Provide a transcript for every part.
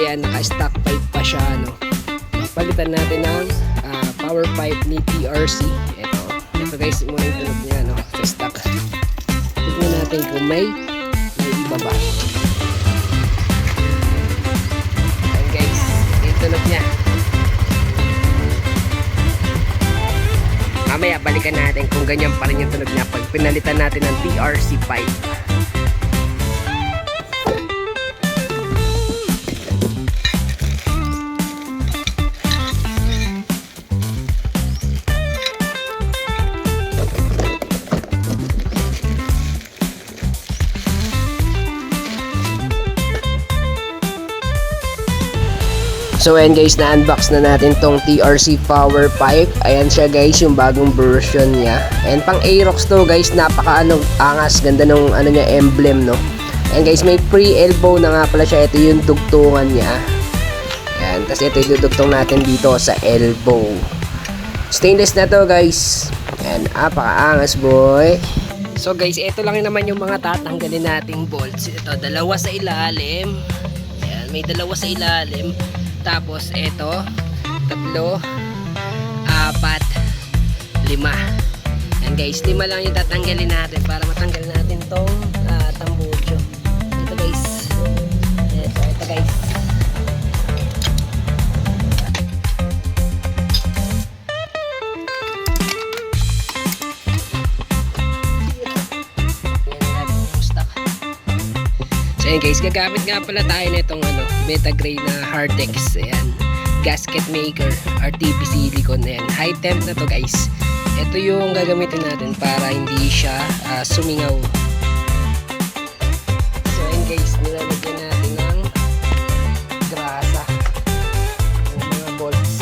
ayan, naka-stock pipe pa siya, no. Palitan natin ng power pipe ni TRC. Ito guys, muna yung tunog niya, no, sa stock. Tignan natin kung may iba ba. Ayan guys, yung tunog niya. Mamaya balikan natin kung ganyan pa rin yung tunog niya pag pinalitan natin ng TRC pipe. So ayan guys, na-unbox na natin tong TRC power pipe. Ayan siya guys, yung bagong version niya. And pang Aerox to guys, napaka angas, ganda nung niya, emblem, no. Ayan guys, may pre-elbow na nga pala siya. Ito yung dugtungan niya. Ayan, tapos ito yung dudugtong natin dito sa elbow. Stainless na to guys. Ayan, napaka-angas boy. So guys, ito lang naman yung mga tatanggalin nating bolts. Ito, dalawa sa ilalim. Ayan, may dalawa sa ilalim. Tapos ito, 3, 4, 5. Yan guys, 5 lang yung tatanggalin natin para matanggal natin tong tambucho. Ito guys. Ito guys. So ayan guys, gagamit nga pala tayo na itong Betagray na Hardex. Ayan, gasket maker, RTP silicone. Ayan, high temp na to guys. Ito yung gagamitin natin para hindi siya sumingaw. So ayan guys, nilalagyan natin ng grasa yung mga bolts.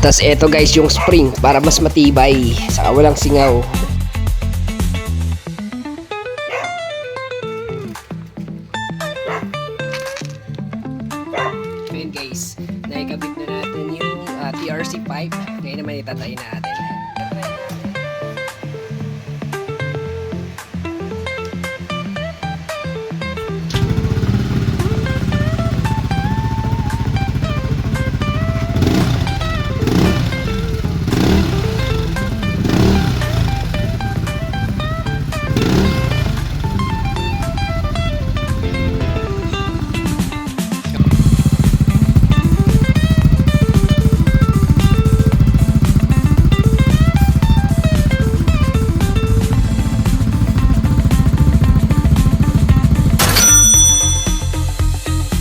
Tapos eto guys, yung spring para mas matibay, saka walang singaw.